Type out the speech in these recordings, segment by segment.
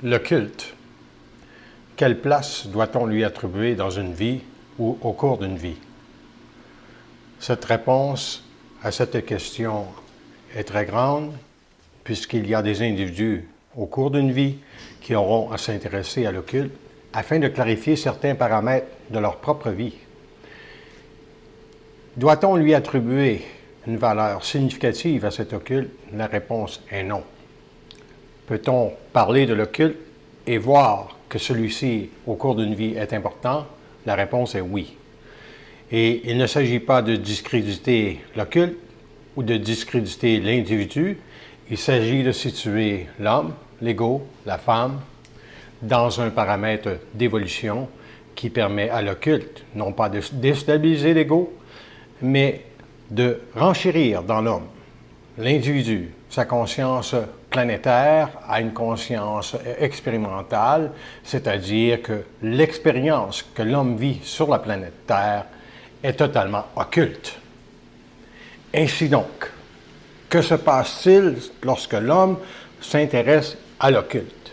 Le culte. Quelle place doit-on lui attribuer dans une vie ou au cours d'une vie? Cette réponse à cette question est très grande puisqu'il y a des individus au cours d'une vie qui auront à s'intéresser à le culte afin de clarifier certains paramètres de leur propre vie. Doit-on lui attribuer une valeur significative à cet occulte? La réponse est non. Peut-on parler de l'occulte et voir que celui-ci, au cours d'une vie, est important? La réponse est oui. Et il ne s'agit pas de discréditer l'occulte ou de discréditer l'individu. Il s'agit de situer l'homme, l'ego, la femme, dans un paramètre d'évolution qui permet à l'occulte, non pas de déstabiliser l'ego, mais de renchérir dans l'homme, l'individu, sa conscience planétaire à une conscience expérimentale, c'est-à-dire que l'expérience que l'homme vit sur la planète Terre est totalement occulte. Ainsi donc, que se passe-t-il lorsque l'homme s'intéresse à l'occulte?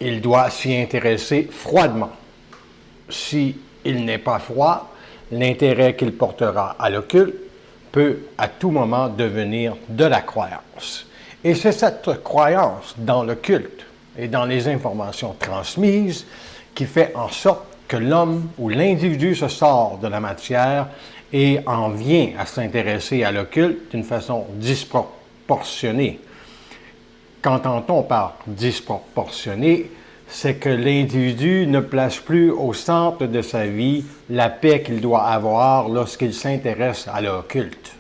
Il doit s'y intéresser froidement. S'il n'est pas froid, l'intérêt qu'il portera à l'occulte peut à tout moment devenir de la croyance. Et c'est cette croyance dans le culte et dans les informations transmises qui fait en sorte que l'homme ou l'individu se sort de la matière et en vient à s'intéresser à l'occulte d'une façon disproportionnée. Qu'entend-on par disproportionné? C'est que l'individu ne place plus au centre de sa vie la paix qu'il doit avoir lorsqu'il s'intéresse à l'occulte.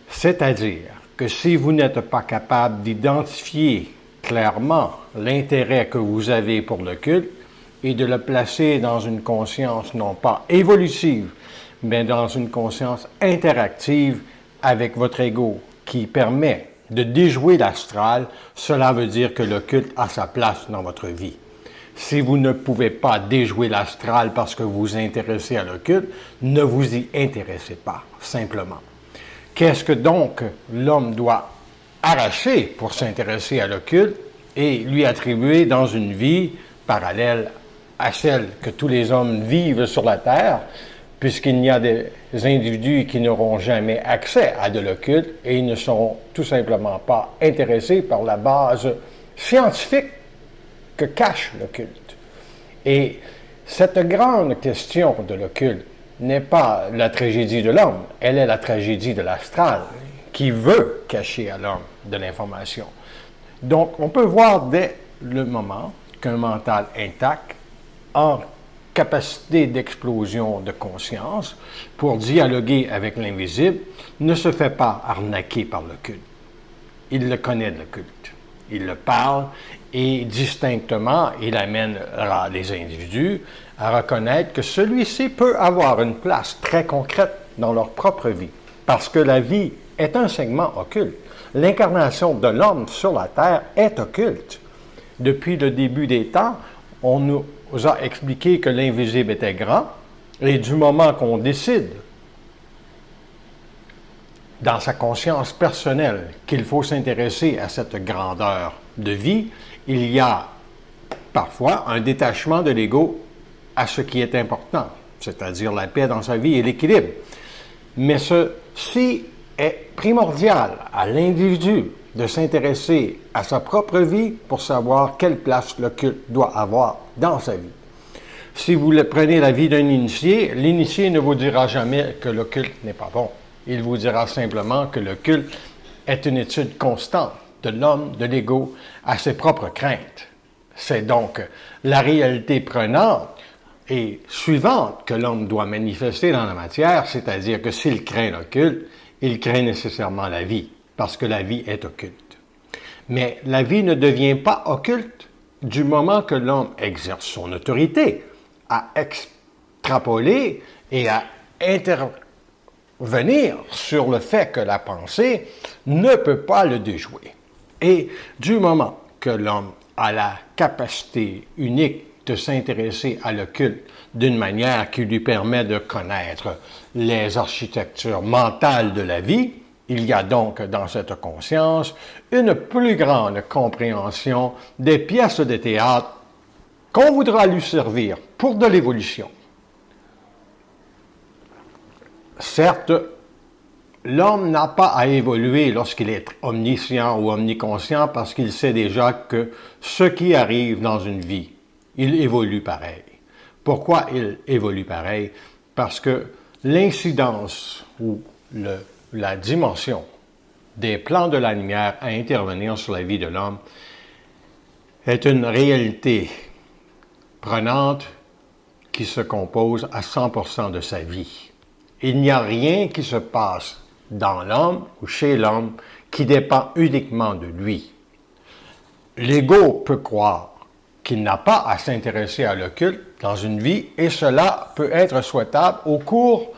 C'est-à-dire que si vous n'êtes pas capable d'identifier clairement l'intérêt que vous avez pour le culte et de le placer dans une conscience non pas évolutive, mais dans une conscience interactive avec votre ego qui permet de déjouer l'astral, cela veut dire que le culte a sa place dans votre vie. Si vous ne pouvez pas déjouer l'astral parce que vous vous intéressez à le culte, ne vous y intéressez pas, simplement. Qu'est-ce que donc l'homme doit arracher pour s'intéresser à l'occulte et lui attribuer dans une vie parallèle à celle que tous les hommes vivent sur la Terre, puisqu'il y a des individus qui n'auront jamais accès à de l'occulte et ils ne seront tout simplement pas intéressés par la base scientifique que cache l'occulte. Et cette grande question de l'occulte n'est pas la tragédie de l'homme, elle est la tragédie de l'astral qui veut cacher à l'homme de l'information. Donc, on peut voir dès le moment qu'un mental intact, en capacité d'explosion de conscience, pour dialoguer avec l'invisible, ne se fait pas arnaquer par le culte. Il le connaît, le culte. Il le parle et distinctement, il amènera les individus à reconnaître que celui-ci peut avoir une place très concrète dans leur propre vie, parce que la vie est un segment occulte. L'incarnation de l'homme sur la Terre est occulte. Depuis le début des temps, on nous a expliqué que l'invisible était grand, et du moment qu'on décide, dans sa conscience personnelle, qu'il faut s'intéresser à cette grandeur de vie, il y a parfois un détachement de l'ego à ce qui est important, c'est-à-dire la paix dans sa vie et l'équilibre. Mais ceci est primordial à l'individu de s'intéresser à sa propre vie pour savoir quelle place le culte doit avoir dans sa vie. Si vous prenez la vie d'un initié, l'initié ne vous dira jamais que le culte n'est pas bon. Il vous dira simplement que le culte est une étude constante de l'homme, de l'ego, à ses propres craintes. C'est donc la réalité prenante et suivante que l'homme doit manifester dans la matière, c'est-à-dire que s'il craint le culte, il craint nécessairement la vie, parce que la vie est occulte. Mais la vie ne devient pas occulte du moment que l'homme exerce son autorité à extrapoler et à intervenir sur le fait que la pensée ne peut pas le déjouer. Et du moment que l'homme a la capacité unique de s'intéresser à l'occulte d'une manière qui lui permet de connaître les architectures mentales de la vie, Il y a donc dans cette conscience une plus grande compréhension des pièces de théâtre qu'on voudra lui servir pour de l'évolution. Certes, l'homme n'a pas à évoluer lorsqu'il est omniscient ou omniconscient parce qu'il sait déjà que ce qui arrive dans une vie, il évolue pareil. Pourquoi il évolue pareil? Parce que l'incidence ou la dimension des plans de la lumière à intervenir sur la vie de l'homme est une réalité prenante qui se compose à 100% de sa vie. Il n'y a rien qui se passe dans l'homme ou chez l'homme qui dépend uniquement de lui. L'ego peut croire qu'il n'a pas à s'intéresser à l'occulte dans une vie et cela peut être souhaitable au cours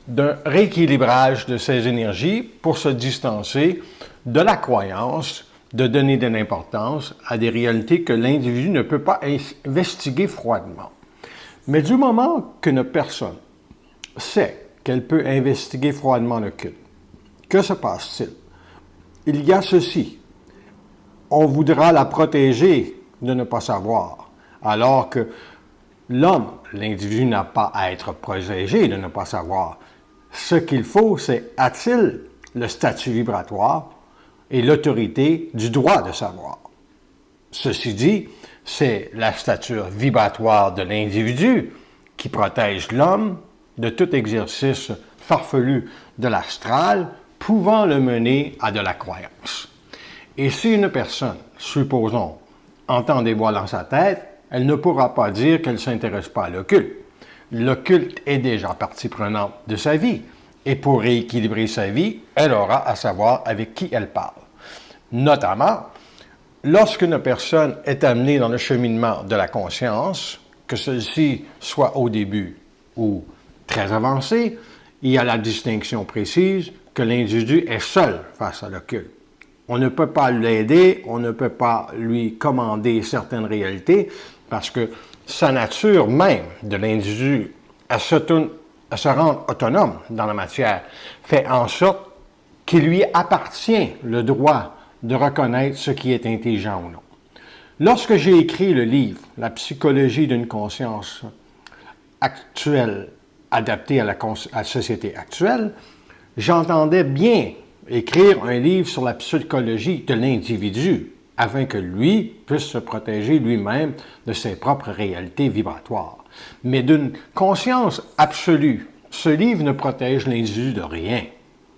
d'un rééquilibrage de ses énergies pour se distancer de la croyance de donner de l'importance à des réalités que l'individu ne peut pas investiguer froidement. Mais du moment qu'une personne sait qu'elle peut investiguer froidement l'occulte, que se passe-t-il? Il y a ceci. On voudra la protéger de ne pas savoir, alors que l'homme, l'individu n'a pas à être protégé de ne pas savoir. Ce qu'il faut, c'est a-t-il le statut vibratoire et l'autorité du droit de savoir. Ceci dit, c'est la stature vibratoire de l'individu qui protège l'homme de tout exercice farfelu de l'astral pouvant le mener à de la croyance. Et si une personne, supposons, entend des voix dans sa tête, elle ne pourra pas dire qu'elle ne s'intéresse pas à l'occulte. L'occulte est déjà partie prenante de sa vie, et pour rééquilibrer sa vie, elle aura à savoir avec qui elle parle. Notamment, lorsqu'une personne est amenée dans le cheminement de la conscience, que celle-ci soit au début ou très avancée, il y a la distinction précise que l'individu est seul face à l'occulte. On ne peut pas l'aider, on ne peut pas lui commander certaines réalités parce que sa nature même de l'individu à se rendre autonome dans la matière fait en sorte qu'il lui appartient le droit de reconnaître ce qui est intelligent ou non. Lorsque j'ai écrit le livre « La psychologie d'une conscience actuelle adaptée à la société actuelle », j'entendais bien écrire un livre sur la psychologie de l'individu afin que lui puisse se protéger lui-même de ses propres réalités vibratoires. Mais d'une conscience absolue, ce livre ne protège l'individu de rien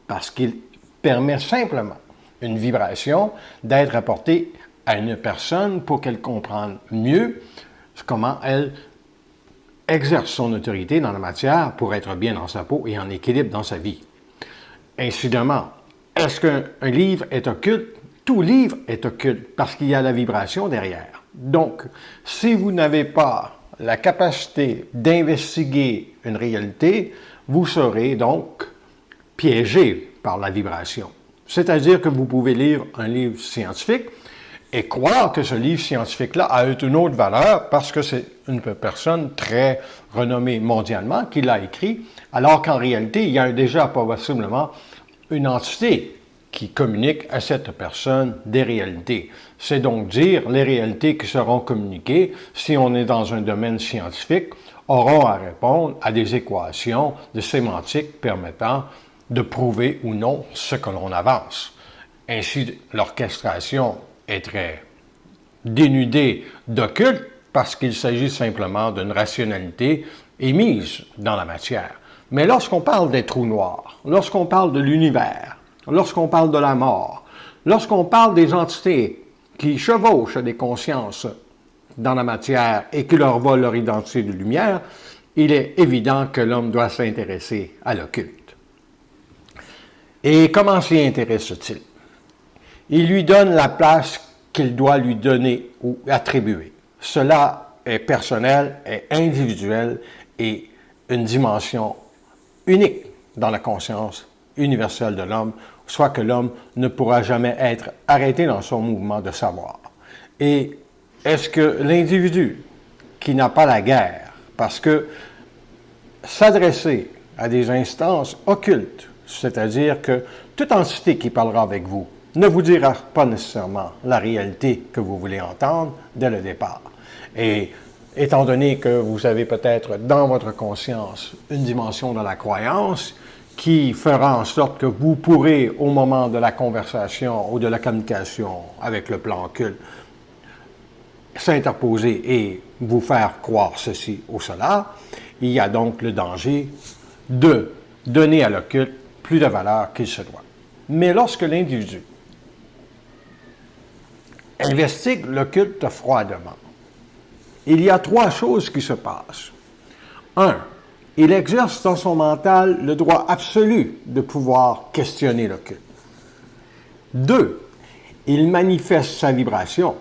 parce qu'il permet simplement une vibration d'être apportée à une personne pour qu'elle comprenne mieux comment elle exerce son autorité dans la matière pour être bien dans sa peau et en équilibre dans sa vie. Incidemment, est-ce qu'un livre est occulte? Tout livre est occulte parce qu'il y a la vibration derrière. Donc, si vous n'avez pas la capacité d'investiguer une réalité, vous serez donc piégé par la vibration. C'est-à-dire que vous pouvez lire un livre scientifique et croire que ce livre scientifique-là a une autre valeur parce que c'est une personne très renommée mondialement qui l'a écrit, alors qu'en réalité, il y a déjà possiblement une entité qui communique à cette personne des réalités. C'est donc dire les réalités qui seront communiquées, si on est dans un domaine scientifique, auront à répondre à des équations de sémantique permettant de prouver ou non ce que l'on avance. Ainsi, l'orchestration est très dénudée d'occulte parce qu'il s'agit simplement d'une rationalité émise dans la matière. Mais lorsqu'on parle des trous noirs, lorsqu'on parle de l'univers, lorsqu'on parle de la mort, lorsqu'on parle des entités qui chevauchent des consciences dans la matière et qui leur volent leur identité de lumière, il est évident que l'homme doit s'intéresser à l'occulte. Et comment s'y intéresse-t-il? Il lui donne la place qu'il doit lui donner ou attribuer. Cela est personnel, est individuel et une dimension unique dans la conscience universelle de l'homme, soit que l'homme ne pourra jamais être arrêté dans son mouvement de savoir. Et est-ce que l'individu qui n'a pas la guerre, parce que s'adresser à des instances occultes, C'est-à-dire que toute entité qui parlera avec vous ne vous dira pas nécessairement la réalité que vous voulez entendre dès le départ. Et étant donné que vous avez peut-être dans votre conscience une dimension de la croyance qui fera en sorte que vous pourrez, au moment de la conversation ou de la communication avec le plan occulte, s'interposer et vous faire croire ceci ou cela, il y a donc le danger de donner à l'occulte plus de valeur qu'il se doit. Mais lorsque l'individu investigue l'occulte froidement, il y a trois choses qui se passent. 1. Il exerce dans son mental le droit absolu de pouvoir questionner l'occulte. 2. Il manifeste sa vibration,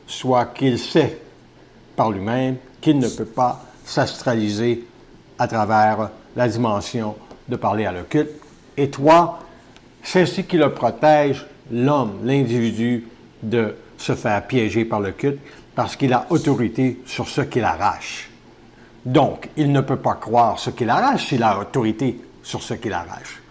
soit qu'il sait par lui-même qu'il ne peut pas s'astraliser à travers la dimension de parler à l'occulte. Et 3. C'est ce qui le protège, l'homme, l'individu, de se faire piéger par l'occulte, parce qu'il a autorité sur ce qu'il arrache. Donc, il ne peut pas croire ce qu'il arrache s'il a autorité sur ce qu'il arrache.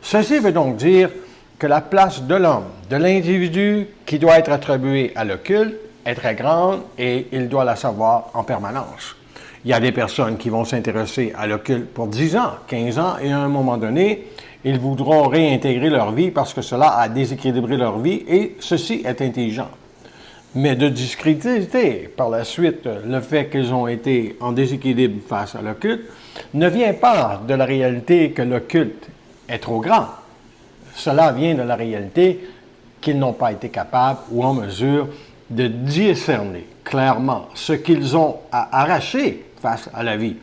Ceci veut donc dire que la place de l'homme, de l'individu qui doit être attribué à l'occulte, est très grande et il doit la savoir en permanence. Il y a des personnes qui vont s'intéresser à l'occulte pour 10 ans, 15 ans, et à un moment donné, ils voudront réintégrer leur vie parce que cela a déséquilibré leur vie et ceci est intelligent. Mais de discréditer par la suite le fait qu'ils ont été en déséquilibre face à l'occulte ne vient pas de la réalité que l'occulte est trop grand. Cela vient de la réalité qu'ils n'ont pas été capables ou en mesure de discerner clairement ce qu'ils ont à arracher face à la vie.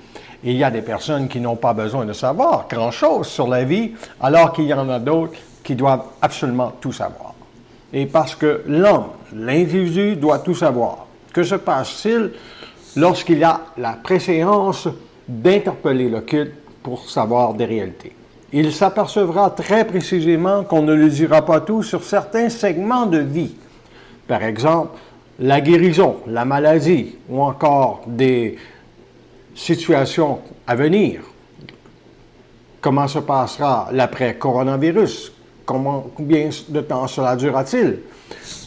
Il y a des personnes qui n'ont pas besoin de savoir grand-chose sur la vie, alors qu'il y en a d'autres qui doivent absolument tout savoir. Et parce que l'homme, l'individu, doit tout savoir. Que se passe-t-il lorsqu'il y a la préséance d'interpeller l'occulte pour savoir des réalités? Il s'apercevra très précisément qu'on ne lui dira pas tout sur certains segments de vie. Par exemple, la guérison, la maladie ou encore des situations à venir. Comment se passera l'après-coronavirus? Combien de temps cela durera-t-il?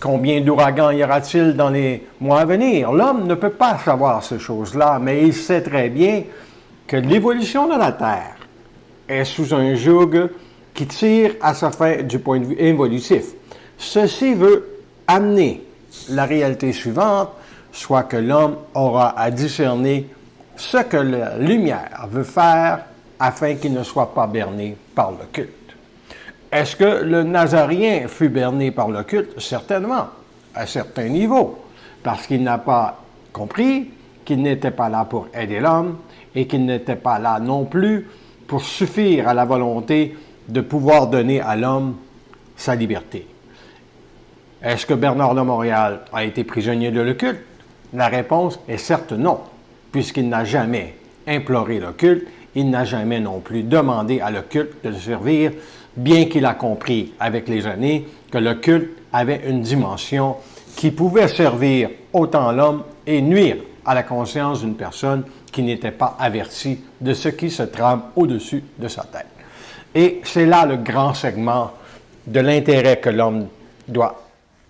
Combien d'ouragans y aura-t-il dans les mois à venir? L'homme ne peut pas savoir ces choses-là, mais il sait très bien que l'évolution de la Terre est sous un joug qui tire à sa fin du point de vue évolutif. Ceci veut amener la réalité suivante, soit que l'homme aura à discerner ce que la lumière veut faire afin qu'il ne soit pas berné par l'occulte. Est-ce que le Nazaréen fut berné par l'occulte? Certainement, à certains niveaux, parce qu'il n'a pas compris qu'il n'était pas là pour aider l'homme et qu'il n'était pas là non plus pour suffire à la volonté de pouvoir donner à l'homme sa liberté. Est-ce que Bernard de Montréal a été prisonnier de l'occulte? La réponse est certes non, puisqu'il n'a jamais imploré l'occulte, il n'a jamais non plus demandé à l'occulte de le servir, bien qu'il a compris avec les années que l'occulte avait une dimension qui pouvait servir autant l'homme et nuire à la conscience d'une personne qui n'était pas avertie de ce qui se trame au-dessus de sa tête. Et c'est là le grand segment de l'intérêt que l'homme doit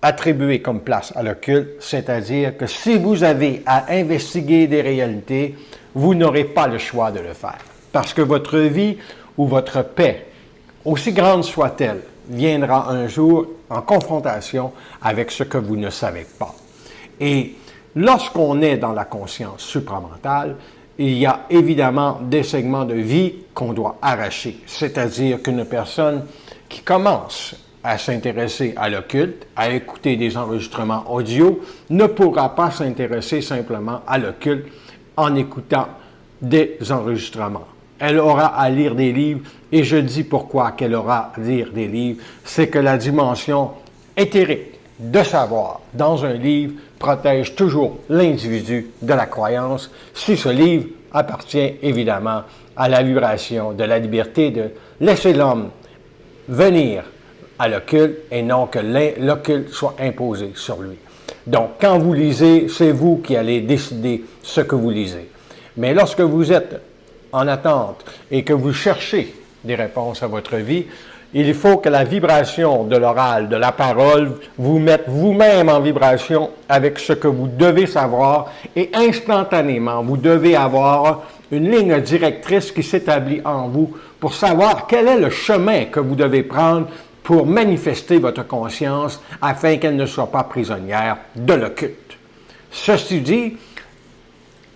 attribuer comme place à l'occulte, c'est-à-dire que si vous avez à investiguer des réalités, vous n'aurez pas le choix de le faire. Parce que votre vie ou votre paix, aussi grande soit-elle, viendra un jour en confrontation avec ce que vous ne savez pas. Et lorsqu'on est dans la conscience supramentale, il y a évidemment des segments de vie qu'on doit arracher. C'est-à-dire qu'une personne qui commence à s'intéresser à l'occulte, à écouter des enregistrements audio, ne pourra pas s'intéresser simplement à l'occulte en écoutant des enregistrements. Elle aura à lire des livres, et je dis pourquoi qu'elle aura à lire des livres, c'est que la dimension éthérique de savoir dans un livre protège toujours l'individu de la croyance, si ce livre appartient évidemment à la vibration de la liberté de laisser l'homme venir à l'occulte et non que l'occulte soit imposé sur lui. Donc, quand vous lisez, c'est vous qui allez décider ce que vous lisez. Mais lorsque vous êtes en attente et que vous cherchez des réponses à votre vie, il faut que la vibration de l'oral, de la parole, vous mette vous-même en vibration avec ce que vous devez savoir et instantanément, vous devez avoir une ligne directrice qui s'établit en vous pour savoir quel est le chemin que vous devez prendre pour manifester votre conscience afin qu'elle ne soit pas prisonnière de l'occulte. Ceci dit,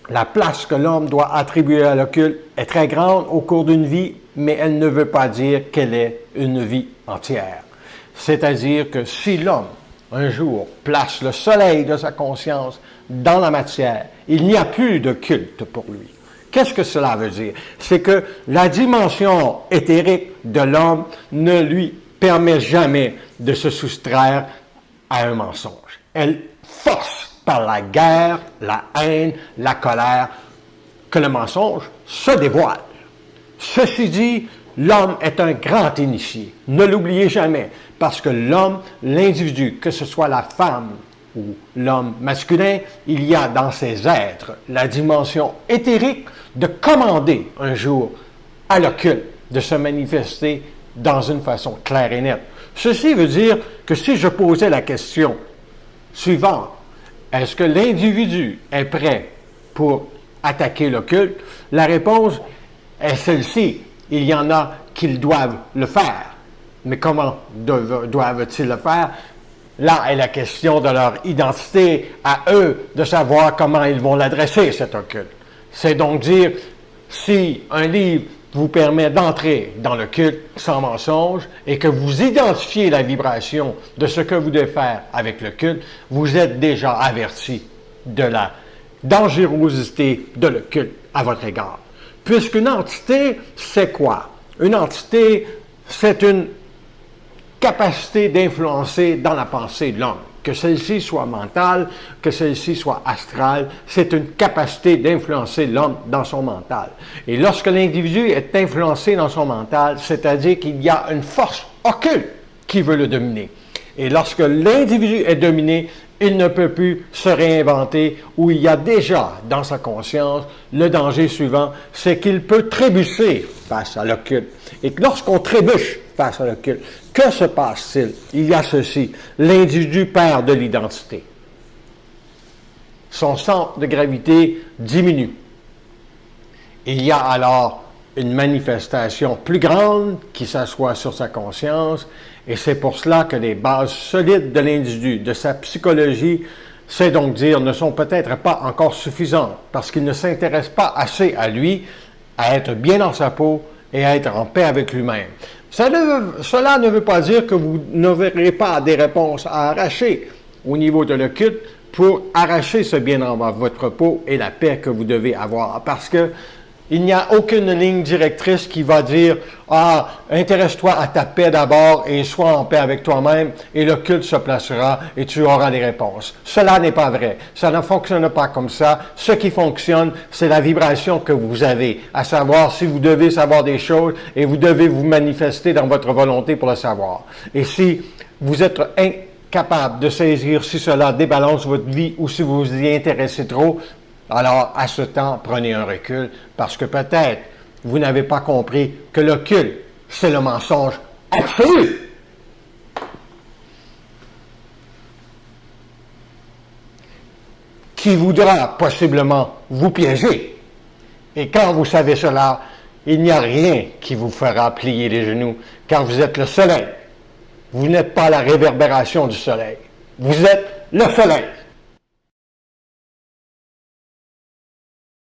la place que l'homme doit attribuer à l'occulte est très grande au cours d'une vie, mais elle ne veut pas dire qu'elle est une vie entière. C'est-à-dire que si l'homme, un jour, place le soleil de sa conscience dans la matière, il n'y a plus de culte pour lui. Qu'est-ce que cela veut dire? C'est que la dimension éthérique de l'homme ne lui permet jamais de se soustraire à un mensonge. Elle force par la guerre, la haine, la colère, que le mensonge se dévoile. Ceci dit, l'homme est un grand initié. Ne l'oubliez jamais, parce que l'homme, l'individu, que ce soit la femme ou l'homme masculin, il y a dans ses êtres la dimension éthérique de commander un jour à l'occulte de se manifester dans une façon claire et nette. Ceci veut dire que si je posais la question suivante, est-ce que l'individu est prêt pour attaquer l'occulte? La réponse est celle-ci. Il y en a qui doivent le faire. Mais comment doivent-ils le faire? Là est la question de leur identité, à eux de savoir comment ils vont l'adresser, cet occulte. C'est donc dire, si un livre vous permet d'entrer dans le culte sans mensonge et que vous identifiez la vibration de ce que vous devez faire avec le culte, vous êtes déjà averti de la dangerosité de le culte à votre égard. Puisqu'une entité, c'est quoi? Une entité, c'est une capacité d'influencer dans la pensée de l'homme. Que celle-ci soit mentale, que celle-ci soit astrale, c'est une capacité d'influencer l'homme dans son mental. Et lorsque l'individu est influencé dans son mental, c'est-à-dire qu'il y a une force occulte qui veut le dominer. Et lorsque l'individu est dominé, il ne peut plus se réinventer, où il y a déjà dans sa conscience le danger suivant, c'est qu'il peut trébucher face à l'occulte. Et lorsqu'on trébuche face à l'occulte, que se passe-t-il? Il y a ceci, l'individu perd de l'identité. Son centre de gravité diminue. Il y a alors une manifestation plus grande qui s'assoit sur sa conscience, et c'est pour cela que les bases solides de l'individu, de sa psychologie, c'est donc dire, ne sont peut-être pas encore suffisantes, parce qu'il ne s'intéresse pas assez à lui, à être bien dans sa peau et à être en paix avec lui-même. Cela ne veut pas dire que vous n'aurez pas des réponses à arracher au niveau de l'occulte pour arracher ce bien dans votre peau et la paix que vous devez avoir, parce que il n'y a aucune ligne directrice qui va dire « Ah, intéresse-toi à ta paix d'abord et sois en paix avec toi-même et le culte se placera et tu auras les réponses. » Cela n'est pas vrai. Ça ne fonctionne pas comme ça. Ce qui fonctionne, c'est la vibration que vous avez, à savoir si vous devez savoir des choses et vous devez vous manifester dans votre volonté pour le savoir. Et si vous êtes incapable de saisir si cela débalance votre vie ou si vous vous y intéressez trop, alors, à ce temps, prenez un recul, parce que peut-être vous n'avez pas compris que l'occulte, c'est le mensonge absolu. Qui voudra possiblement vous piéger. Et quand vous savez cela, il n'y a rien qui vous fera plier les genoux, car vous êtes le soleil. Vous n'êtes pas la réverbération du soleil. Vous êtes le soleil.